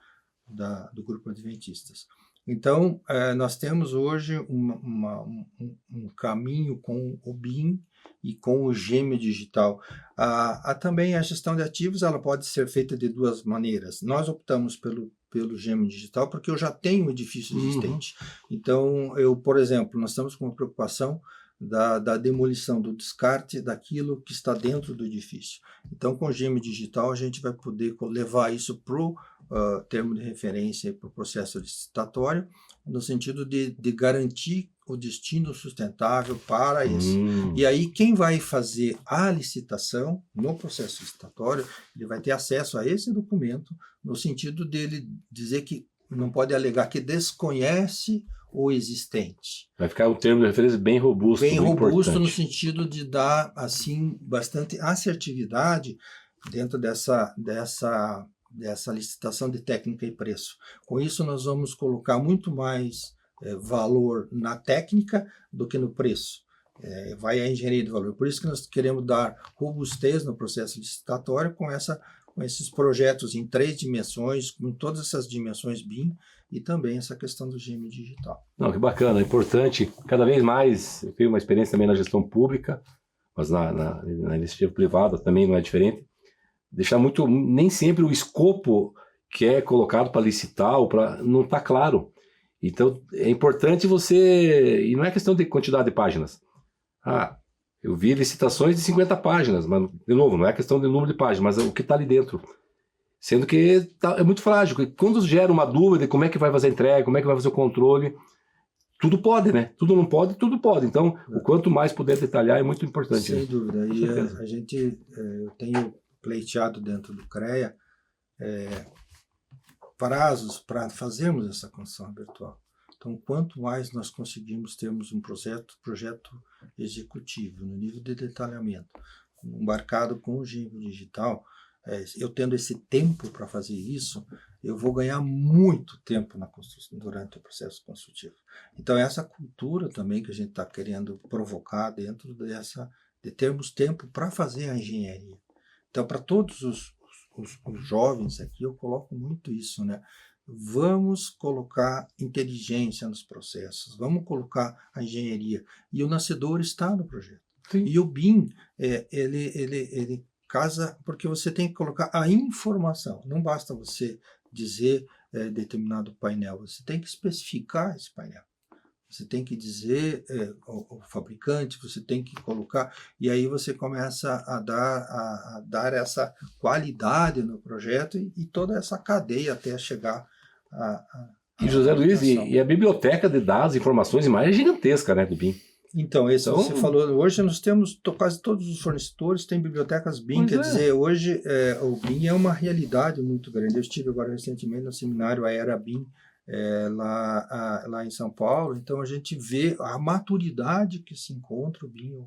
do Grupo Adventistas. Então, nós temos hoje um caminho com o BIM e com o gêmeo digital. Também a gestão de ativos ela pode ser feita de duas maneiras. Nós optamos pelo gêmeo digital porque eu já tenho um edifício existente. Então, por exemplo, nós estamos com uma preocupação da demolição, do descarte daquilo que está dentro do edifício. Então, com o gêmeo digital, a gente vai poder levar isso para o termo de referência, para o processo licitatório, no sentido de garantir o destino sustentável para esse. E aí, quem vai fazer a licitação no processo licitatório, ele vai ter acesso a esse documento, no sentido dele dizer que não pode alegar que desconhece o existente. Vai ficar um termo de referência bem robusto. Bem robusto importante. No sentido de dar, assim, bastante assertividade dentro dessa licitação de técnica e preço. Com isso, nós vamos colocar muito mais valor na técnica do que no preço. Vai a engenharia de valor. Por isso que nós queremos dar robustez no processo licitatório com esses projetos em 3 dimensões, com todas essas dimensões BIM, e também essa questão do gêmeo digital. Não, que bacana, é importante. Cada vez mais, eu tenho uma experiência também na gestão pública, mas na iniciativa privada também não é diferente. Deixar muito, nem sempre o escopo que é colocado para licitar não está claro. Então, é importante e não é questão de quantidade de páginas. Eu vi licitações de 50 páginas, mas, de novo, não é questão de número de páginas, mas o que está ali dentro. Sendo que é muito frágil. Quando gera uma dúvida de como é que vai fazer a entrega, como é que vai fazer o controle, tudo pode, né? Tudo não pode, tudo pode. Então, o quanto mais puder detalhar é muito importante. Sem né? dúvida. E eu tenho pleiteado dentro do CREA prazos para fazermos essa construção virtual. Então, quanto mais nós conseguimos termos um projeto executivo no nível de detalhamento, embarcado com o gêmeo digital, eu tendo esse tempo para fazer isso, eu vou ganhar muito tempo na construção, durante o processo construtivo. Então, essa cultura também que a gente está querendo provocar dentro de termos tempo para fazer a engenharia. Então, para todos os jovens aqui, eu coloco muito isso, né? Vamos colocar inteligência nos processos, vamos colocar a engenharia. E o Nascedor está no projeto. Sim. E o BIM, ele casa, porque você tem que colocar a informação. Não basta você dizer determinado painel, você tem que especificar esse painel. Você tem que dizer o fabricante, você tem que colocar, e aí você começa a dar essa qualidade no projeto e toda essa cadeia até chegar E José Luiz, e a biblioteca de dados, informações e imagens é gigantesca, né, do BIM. Então, você falou, hoje nós temos, quase todos os fornecedores têm bibliotecas BIM, quer dizer, hoje o BIM é uma realidade muito grande. Eu estive agora recentemente no seminário Aera BIM, lá em São Paulo, então a gente vê a maturidade que se encontra o BIM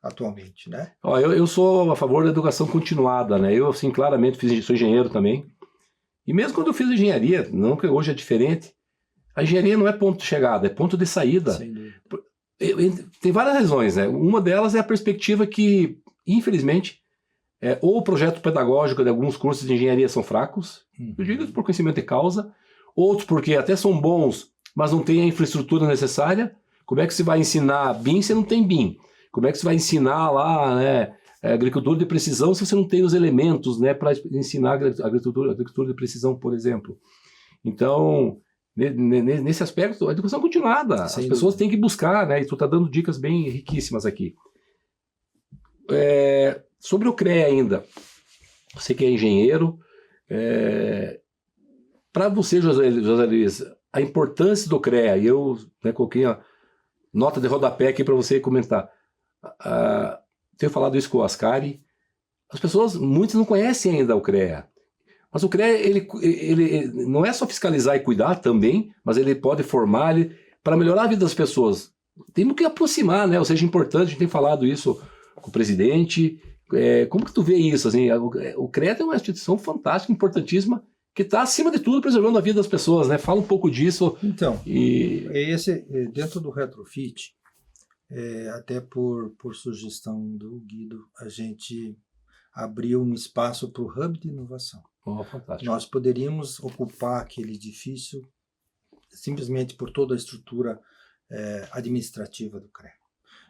atualmente, né? Eu sou a favor da educação continuada, né? Eu, assim, claramente sou engenheiro também, e mesmo quando eu fiz engenharia, não que hoje é diferente, a engenharia não é ponto de chegada, é ponto de saída. Sem dúvida. Tem várias razões, né? Uma delas é a perspectiva que, infelizmente, ou o projeto pedagógico de alguns cursos de engenharia são fracos, eu digo por conhecimento de causa, outros porque até são bons, mas não tem a infraestrutura necessária. Como é que você vai ensinar BIM se não tem BIM? Como é que você vai ensinar lá, né, agricultura de precisão se você não tem os elementos, né, para ensinar agricultura de precisão, por exemplo? Então, nesse aspecto, a educação continuada. As pessoas têm que buscar, né, e tu está dando dicas bem riquíssimas aqui. Sobre o CREA ainda, você que é engenheiro, para você, José Luiz, a importância do CREA, e eu, né, coloquei a nota de rodapé aqui para você comentar. Tenho falado isso com o Ascari. As pessoas, muitas não conhecem ainda o CREA. Mas o CREA, ele não é só fiscalizar e cuidar também, mas ele pode formar para melhorar a vida das pessoas. Temos que aproximar, né? Ou seja, importante, a gente tem falado isso com o presidente. Como que tu vê isso? Assim, o CREA é uma instituição fantástica, importantíssima, que está, acima de tudo, preservando a vida das pessoas, né? Fala um pouco disso. Então, dentro do retrofit, até por sugestão do Guido, a gente abriu um espaço para o Hub de Inovação. Fantástico. Nós poderíamos ocupar aquele edifício simplesmente por toda a estrutura administrativa do CREA.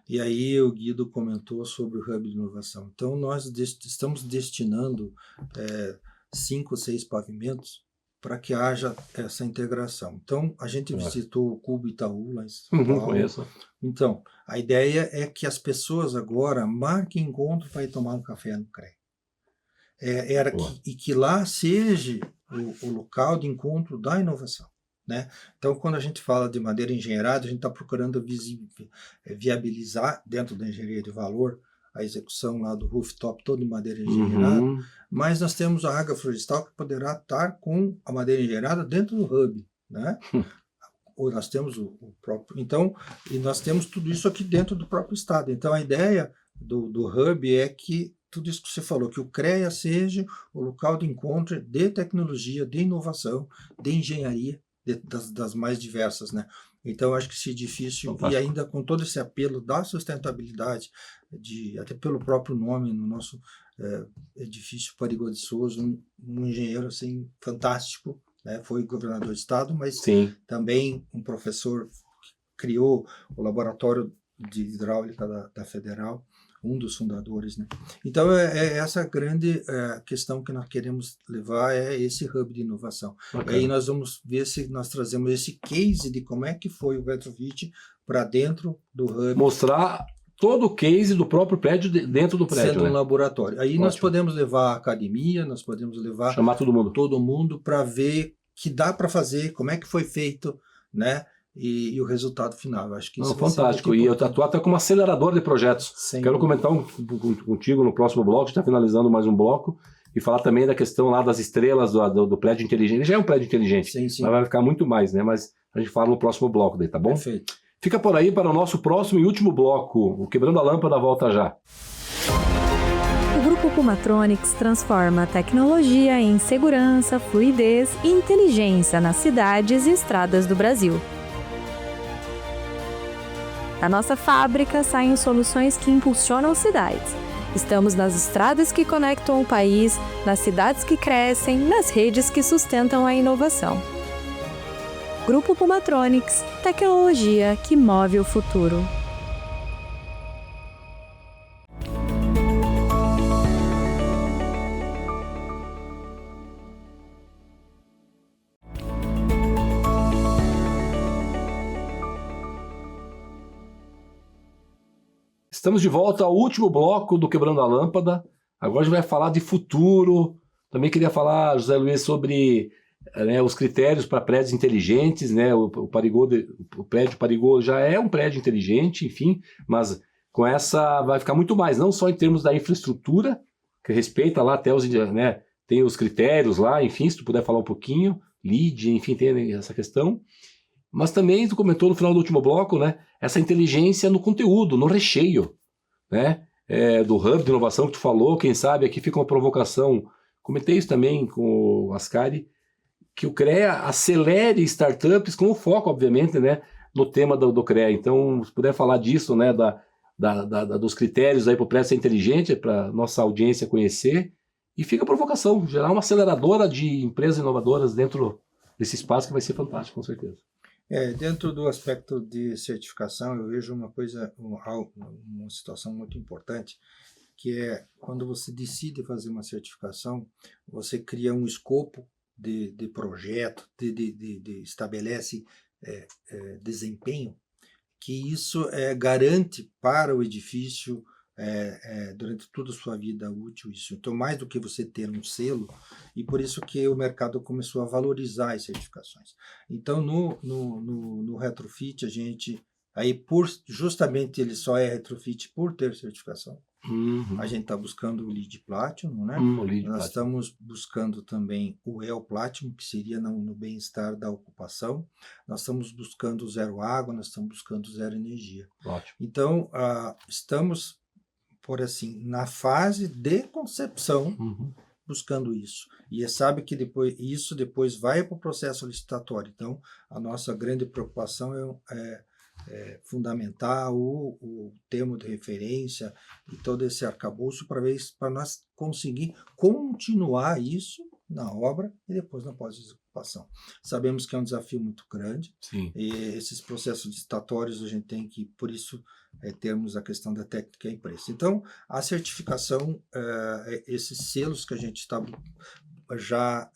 E aí o Guido comentou sobre o Hub de Inovação. Então, nós estamos destinando 5 ou 6 pavimentos para que haja essa integração. Então, a gente visitou o Cubo Itaú lá em São Paulo. Conheço. Então, a ideia é que as pessoas agora marquem encontro para ir tomar um café no CREA. E que lá seja o local de encontro da inovação, né? Então, quando a gente fala de madeira engenheirada, a gente está procurando viabilizar dentro da engenharia de valor a execução lá do rooftop todo de madeira engenheirada, mas nós temos a agroflorestal que poderá estar com a madeira engenheirada dentro do hub, né? Ou nós temos o próprio... Então, e nós temos tudo isso aqui dentro do próprio estado. Então, a ideia do hub é que tudo isso que você falou, que o CREA seja o local de encontro de tecnologia, de inovação, de engenharia, das mais diversas, né? Então, acho que esse edifício, fantástico. E ainda com todo esse apelo da sustentabilidade, até pelo próprio nome, no nosso edifício Parigô de Souza, um engenheiro assim, fantástico, né? Foi governador do estado, mas também um professor que criou o laboratório de hidráulica da Federal, um dos fundadores, né? Então, essa grande questão que nós queremos levar esse hub de inovação. Okay. Aí nós vamos ver se nós trazemos esse case de como é que foi o retrofit para dentro do hub. Mostrar todo o case do próprio prédio dentro do prédio, sendo um laboratório. Aí nós podemos levar a academia, nós podemos levar... Chamar todo mundo para ver que dá para fazer, como é que foi feito, né? E o resultado final. Eu acho que isso é fantástico. E eu atuo até como acelerador de projetos. Quero comentar contigo no próximo bloco, a gente está finalizando mais um bloco, e falar também da questão lá das estrelas do prédio inteligente. Ele já é um prédio inteligente, mas vai ficar muito mais, né? Mas a gente fala no próximo bloco daí, tá bom? Perfeito. Fica por aí para o nosso próximo e último bloco, o Quebrando a Lâmpada volta já. O Grupo Pumatronics transforma a tecnologia em segurança, fluidez e inteligência nas cidades e estradas do Brasil. Da nossa fábrica saem soluções que impulsionam cidades. Estamos nas estradas que conectam o país, nas cidades que crescem, nas redes que sustentam a inovação. Grupo Pumatronics, tecnologia que move o futuro. Estamos de volta ao último bloco do Quebrando a Lâmpada. Agora a gente vai falar de futuro. Também queria falar, José Luiz, sobre os critérios para prédios inteligentes. Né? O prédio Parigot já é um prédio inteligente, enfim, mas com essa vai ficar muito mais, não só em termos da infraestrutura, que respeita lá até os, né, tem os critérios lá, enfim, se tu puder falar um pouquinho, LEED, enfim, tem essa questão. Mas também, tu comentou no final do último bloco, né, essa inteligência no conteúdo, no recheio, né, do hub de inovação que tu falou, quem sabe aqui fica uma provocação, comentei isso também com o Ascari, que o CREA acelere startups com o foco, obviamente, né, no tema do CREA. Então, se puder falar disso, né, dos critérios aí para o prédio ser inteligente, para nossa audiência conhecer, e fica a provocação, gerar uma aceleradora de empresas inovadoras dentro desse espaço que vai ser fantástico, com certeza. Dentro do aspecto de certificação, eu vejo uma situação muito importante, que é quando você decide fazer uma certificação, você cria um escopo de projeto, estabelece desempenho, que isso garante para o edifício durante toda a sua vida útil isso. Então, mais do que você ter um selo, e por isso que o mercado começou a valorizar as certificações. Então, no retrofit, a gente, justamente ele só é retrofit por ter certificação. Uhum. A gente está buscando o LEED Platinum, né? Nós estamos buscando também o EL Platinum, que seria no bem-estar da ocupação. Nós estamos buscando zero água, nós estamos buscando zero energia. Ótimo. Então, estamos, por assim, na fase de concepção, buscando isso. E sabe que depois vai para o processo licitatório. Então, a nossa grande preocupação é fundamentar o termo de referência e todo esse arcabouço para nós conseguir continuar isso na obra e depois na pós-execução. Sabemos que é um desafio muito grande. Sim. E esses processos licitatórios a gente tem que, por isso, termos a questão da técnica e preço. Então, a certificação, esses selos que a gente está já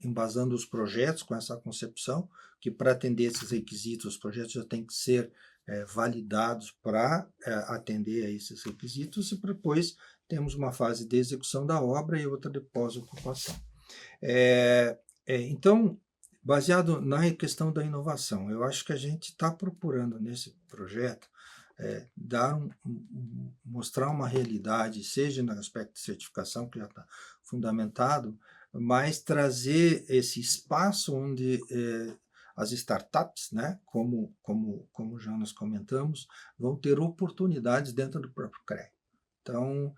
embasando os projetos com essa concepção, que para atender esses requisitos, os projetos já têm que ser validados para atender a esses requisitos, e depois temos uma fase de execução da obra e outra de pós-ocupação. Então, baseado na questão da inovação, eu acho que a gente está procurando nesse projeto mostrar uma realidade, seja no aspecto de certificação, que já está fundamentado, mas trazer esse espaço onde as startups, né, como já nós comentamos, vão ter oportunidades dentro do próprio CREA. Então,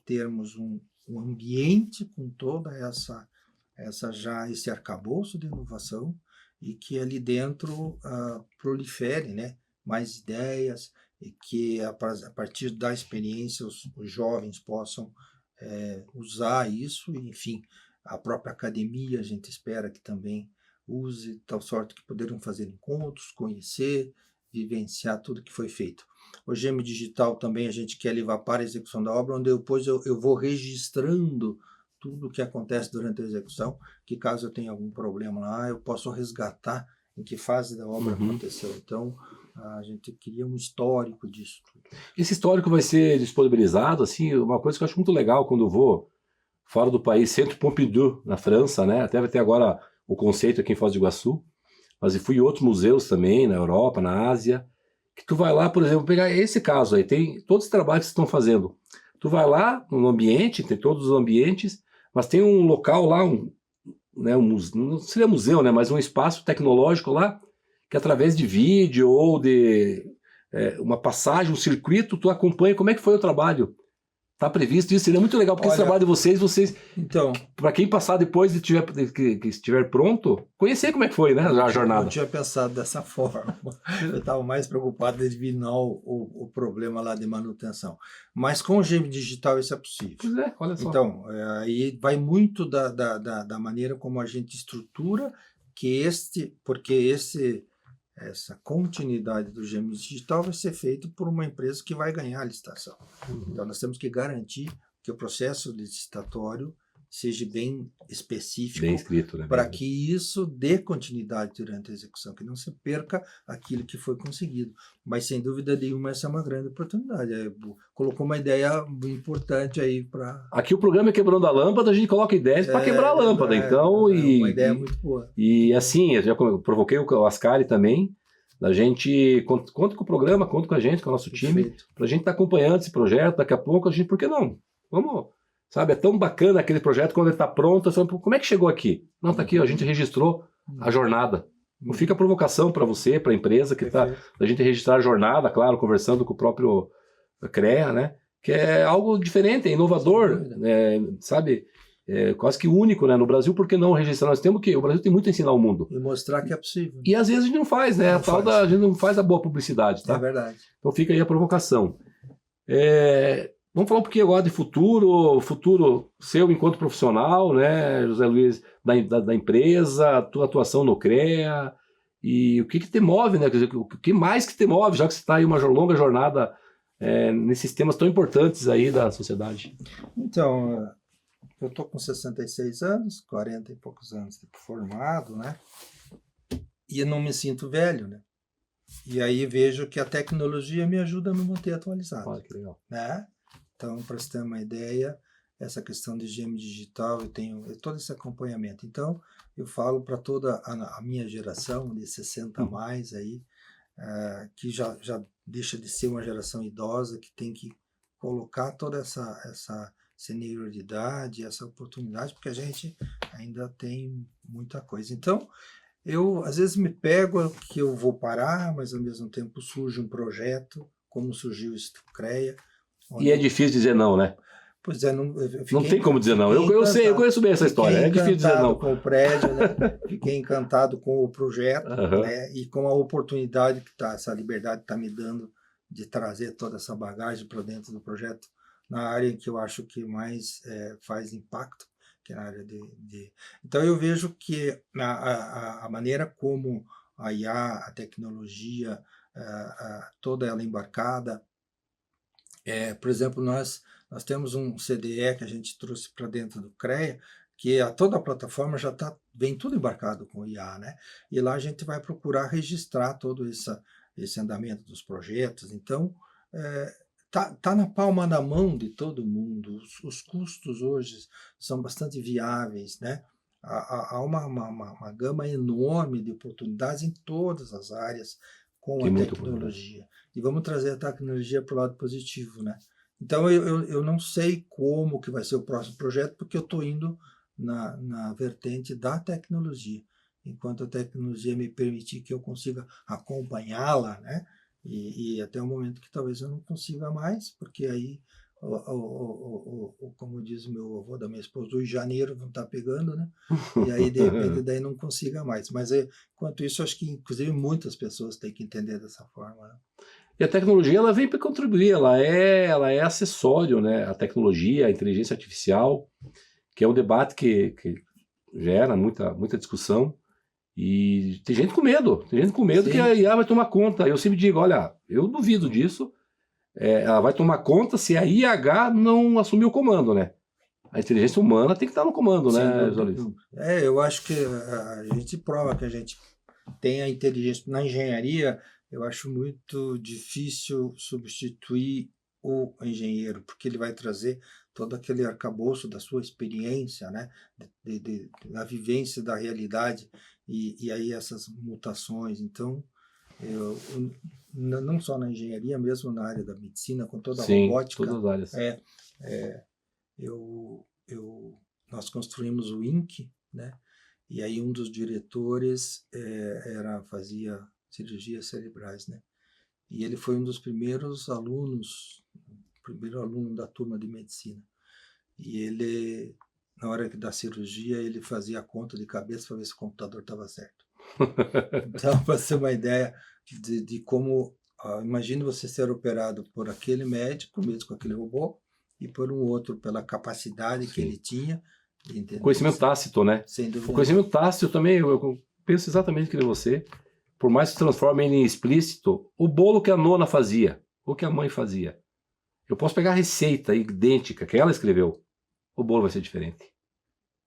termos um ambiente com toda esse arcabouço de inovação, e que ali dentro prolifere, né, mais ideias, e que a partir da experiência os jovens possam usar isso, enfim, a própria academia a gente espera que também use, de tal sorte que poderão fazer encontros, conhecer, vivenciar tudo que foi feito. O GEM Digital também a gente quer levar para a execução da obra, onde depois eu vou registrando tudo o que acontece durante a execução, que caso eu tenha algum problema lá, eu posso resgatar em que fase da obra aconteceu. Então, a gente queria um histórico disso tudo. Esse histórico vai ser disponibilizado, assim, uma coisa que eu acho muito legal quando eu vou fora do país, Centro Pompidou, na França, né? Até vai ter agora o conceito aqui em Foz do Iguaçu, mas eu fui em outros museus também, na Europa, na Ásia, que tu vai lá, por exemplo, pegar esse caso aí, tem todos os trabalhos que estão fazendo. Tu vai lá no ambiente, tem todos os ambientes, mas tem um local lá, não seria museu, né? Mas um espaço tecnológico lá, que através de vídeo ou de uma passagem, um circuito, tu acompanha como é que foi o trabalho. Tá previsto isso? Seria muito legal, porque esse Olha, trabalho de vocês, Então, para quem passar depois e que estiver pronto, conhecer como é que foi, né, a jornada. eu tinha pensado dessa forma. Eu estava mais preocupado de adivinhar o problema lá de manutenção. Mas com o GM Digital isso é possível. Pois é, olha só. Então, aí vai muito da maneira como a gente estrutura porque essa continuidade do GM Digital vai ser feito por uma empresa que vai ganhar a licitação. Então, nós temos que garantir que o processo licitatório seja bem específico, Bem escrito, né? para que isso dê continuidade durante a execução, que não se perca aquilo que foi conseguido. Mas, sem dúvida nenhuma, essa é uma grande oportunidade. Colocou uma ideia importante aí para... Aqui o programa é Quebrando a Lâmpada, a gente coloca ideias para quebrar a lâmpada, então... uma ideia muito boa. E assim, eu já provoquei o Ascari também, a gente conta com o programa, conta com a gente, com o nosso time, Perfeito. para a gente estar acompanhando esse projeto, daqui a pouco a gente, por que não? Vamos, sabe, é tão bacana aquele projeto quando ele está pronto, sabe, como é que chegou aqui? Não, está aqui, ó, a gente registrou a jornada. Não fica a provocação para você, para a empresa que está, a gente registrar a jornada, claro, conversando com o próprio CREA, né? Que é algo diferente, é inovador, sabe? É quase que único, né? No Brasil, por que não registrar? Nós temos que, o Brasil tem muito a ensinar ao mundo. E mostrar que é possível. E às vezes a gente não faz, né? A gente não faz a boa publicidade, tá? É verdade. Então fica aí a provocação. Vamos falar um pouquinho agora de futuro seu enquanto profissional, né, José Luiz, da empresa, a tua atuação no CREA, e o que te move, né? Quer dizer, o que mais que te move, já que você está aí uma longa jornada nesses temas tão importantes aí da sociedade? Então, eu estou com 66 anos, 40 e poucos anos de formado, né? E eu não me sinto velho, né? E aí vejo que a tecnologia me ajuda a me manter atualizado. Olha que legal. Né? Então, para você ter uma ideia, essa questão de GM digital, eu tenho todo esse acompanhamento. Então, eu falo para toda a minha geração, de 60 a mais, aí, que já deixa de ser uma geração idosa, que tem que colocar toda essa senioridade, essa oportunidade, porque a gente ainda tem muita coisa. Então, eu às vezes me pego que eu vou parar, mas ao mesmo tempo surge um projeto, como surgiu o CREA. E é difícil dizer não, né? Pois é, não tem como dizer não. Eu sei, eu conheço bem essa história. É difícil dizer não. Com o prédio, né? Fiquei encantado com o projeto, né? E com a oportunidade essa liberdade está me dando de trazer toda essa bagagem para dentro do projeto, na área que eu acho que mais faz impacto, que é na área de... Então eu vejo que a maneira como a IA, a tecnologia, toda ela embarcada, por exemplo, nós temos um CDE que a gente trouxe para dentro do CREA, que toda a plataforma vem tudo embarcado com IA, né? E lá a gente vai procurar registrar todo esse andamento dos projetos. Então, tá na palma da mão de todo mundo. Os custos hoje são bastante viáveis, né? Há uma gama enorme de oportunidades em todas as áreas com a tecnologia. E vamos trazer a tecnologia para o lado positivo, né? Então, eu não sei como que vai ser o próximo projeto, porque eu estou indo na vertente da tecnologia. Enquanto a tecnologia me permitir que eu consiga acompanhá-la, né? E até o momento que talvez eu não consiga mais, porque aí, como diz o meu avô da minha esposa, o janeiro não está pegando, né? E aí, de repente, daí não consiga mais. Mas, enquanto isso, acho que, inclusive, muitas pessoas têm que entender dessa forma, né? E a tecnologia, ela vem para contribuir, ela é acessório, né? A tecnologia, a inteligência artificial, que é um debate que gera muita discussão. E tem gente com medo Sim. que a IA vai tomar conta. Eu sempre digo, olha, eu duvido disso. Ela vai tomar conta se a IH não assumir o comando, né? A inteligência humana tem que estar no comando, né, José Luiz? Eu acho que a gente prova que a gente tem a inteligência. Na engenharia, eu acho muito difícil substituir o engenheiro, porque ele vai trazer todo aquele arcabouço da sua experiência, né? Da vivência da realidade, e aí essas mutações. Então, eu não só na engenharia, mesmo na área da medicina, com toda a robótica. Todas as áreas. Nós construímos o INC, né? E aí um dos diretores fazia cirurgias cerebrais, né? E ele foi um dos primeiros alunos, primeiro aluno da turma de medicina. E ele, na hora da cirurgia, ele fazia a conta de cabeça para ver se o computador estava certo. Então, para ter uma ideia de como... imagine você ser operado por aquele médico, mesmo com aquele robô, e por um outro pela capacidade que ele tinha. Conhecimento tácito, né? Sem dúvida. O conhecimento tácito também, eu penso exatamente que nem você. Por mais que se transforme em explícito, o bolo que a nona fazia, ou que a mãe fazia. Eu posso pegar a receita idêntica que ela escreveu, o bolo vai ser diferente.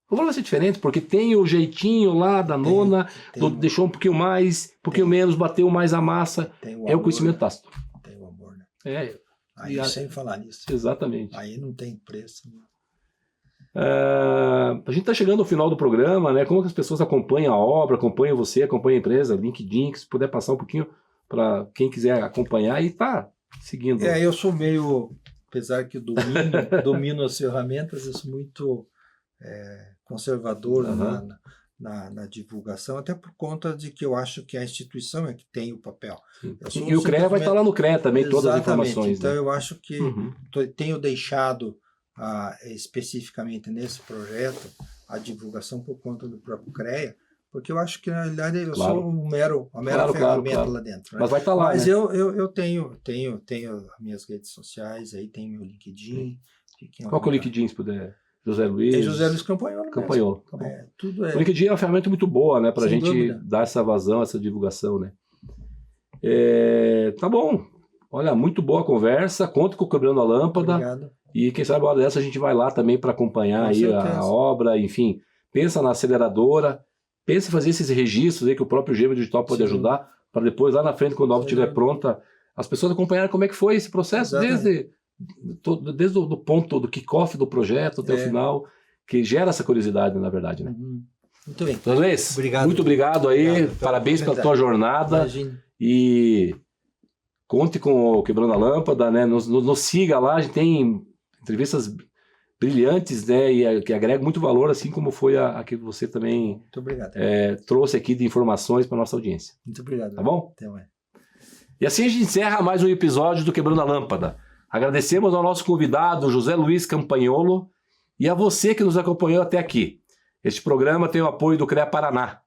O bolo vai ser diferente porque tem o jeitinho lá da nona, deixou um pouquinho mais, um pouquinho menos, bateu mais a massa. É o conhecimento tácito. Tem o amor, né? Aí sem falar nisso. Exatamente. Aí não tem preço. Né? A gente está chegando ao final do programa, né? Como que as pessoas acompanham a obra, acompanham você, acompanham a empresa, LinkedIn, que se puder passar um pouquinho para quem quiser acompanhar e tá seguindo. Eu sou meio, apesar que domino as ferramentas, eu sou muito conservador na divulgação, até por conta de que eu acho que a instituição é que tem o papel. E o CREA vai estar lá no CREA também, todas as informações. Então né? eu acho que tenho deixado especificamente nesse projeto a divulgação por conta do próprio CREA, porque eu acho que na realidade eu sou uma mera ferramenta lá dentro. Né? Mas vai estar lá. Mas né? eu tenho as minhas redes sociais, aí tem meu LinkedIn. Qual que é o LinkedIn, se puder? José Luiz. É José Luiz Campanholo. Tá bom. Tudo O LinkedIn é uma ferramenta muito boa, né? Pra gente dúvida. dar essa vazão, essa divulgação, né? Tá bom. Olha, muito boa a conversa. Conta com o Quebrando a Lâmpada. Obrigado. E quem sabe uma hora dessa a gente vai lá também para acompanhar Com aí certeza. a obra, enfim. Pensa na aceleradora, pensa em fazer esses registros aí que o próprio Gêmeo Digital pode ajudar, para depois lá na frente, quando a obra estiver pronta, as pessoas acompanharem como é que foi esse processo, desde o ponto do kickoff do projeto até o final, que gera essa curiosidade, na verdade, né? Muito bem. Luiz, Obrigado. muito obrigado aí, Obrigado parabéns pela tua jornada. Imagina. E conte com o Quebrando a Lâmpada, né? Nos siga lá, a gente tem entrevistas brilhantes, né? E que agregam muito valor, assim como foi a que você também Muito obrigado. trouxe aqui de informações para nossa audiência. Muito obrigado. Tá bom? Até mais. E assim a gente encerra mais um episódio do Quebrando a Lâmpada. Agradecemos ao nosso convidado, José Luiz Campanholo, e a você que nos acompanhou até aqui. Este programa tem o apoio do CREA Paraná,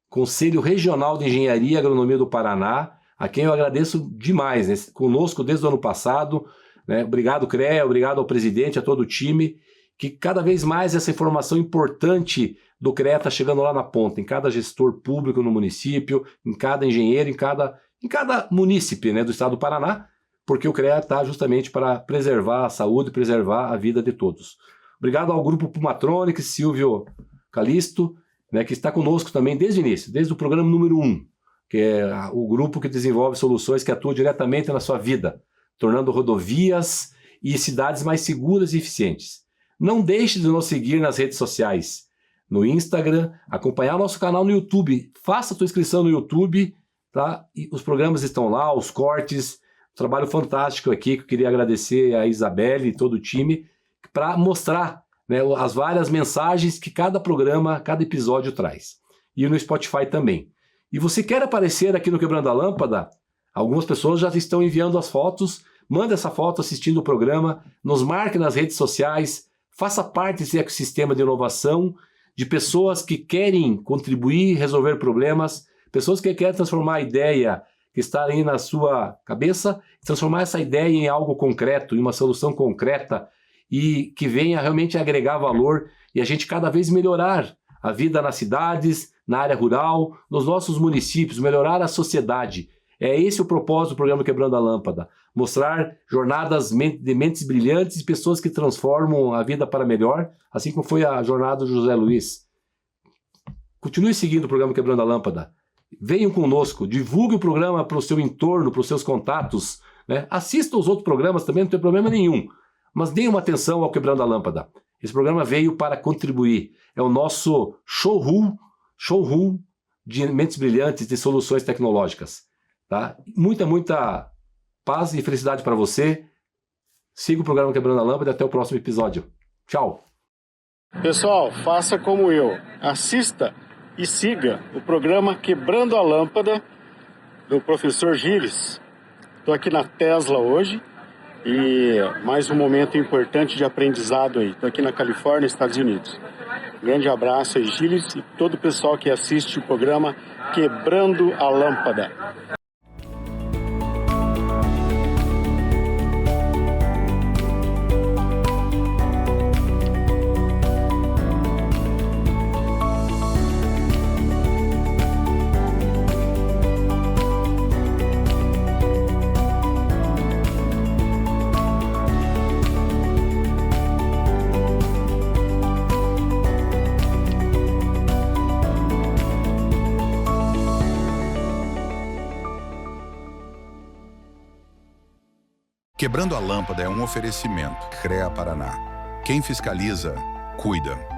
Conselho Regional de Engenharia e Agronomia do Paraná, a quem eu agradeço demais, né? Conosco desde o ano passado. Né? Obrigado, CREA, obrigado ao presidente, a todo o time, que cada vez mais essa informação importante do CREA está chegando lá na ponta, em cada gestor público no município, em cada engenheiro, em cada munícipe, né, do estado do Paraná, porque o CREA está justamente para preservar a saúde, preservar a vida de todos. Obrigado ao Grupo Pumatronic, Silvio Calisto, né, que está conosco também desde o início, desde o programa número 1, que é o grupo que desenvolve soluções que atuam diretamente na sua vida, tornando rodovias e cidades mais seguras e eficientes. Não deixe de nos seguir nas redes sociais, no Instagram, acompanhar nosso canal no YouTube. Faça a tua inscrição no YouTube, tá? E os programas estão lá, os cortes, trabalho fantástico aqui, que eu queria agradecer a Isabelle e todo o time, para mostrar, né, as várias mensagens que cada programa, cada episódio traz. E no Spotify também. E você quer aparecer aqui no Quebrando a Lâmpada? Algumas pessoas já estão enviando as fotos. Manda essa foto assistindo o programa, nos marque nas redes sociais, faça parte desse ecossistema de inovação, de pessoas que querem contribuir, resolver problemas, pessoas que querem transformar a ideia que está aí na sua cabeça, transformar essa ideia em algo concreto, em uma solução concreta e que venha realmente agregar valor e a gente cada vez melhorar a vida nas cidades, na área rural, nos nossos municípios, melhorar a sociedade. É esse o propósito do programa Quebrando a Lâmpada. Mostrar jornadas de mentes brilhantes e pessoas que transformam a vida para melhor, assim como foi a jornada do José Luiz. Continue seguindo o programa Quebrando a Lâmpada. Venham conosco, divulgue o programa para o seu entorno, para os seus contatos. Né? Assista os outros programas também, não tem problema nenhum. Mas deem uma atenção ao Quebrando a Lâmpada. Esse programa veio para contribuir. É o nosso showroom de mentes brilhantes de soluções tecnológicas. Tá? Muita paz e felicidade para você. Siga o programa Quebrando a Lâmpada e até o próximo episódio. Tchau. Pessoal, faça como eu. Assista e siga o programa Quebrando a Lâmpada do professor Gilles. Estou aqui na Tesla hoje e mais um momento importante de aprendizado aí. Estou aqui na Califórnia, Estados Unidos. Grande abraço aí, Gilles, e todo o pessoal que assiste o programa Quebrando a Lâmpada. Quebrando a Lâmpada é um oferecimento. CREA Paraná. Quem fiscaliza, cuida.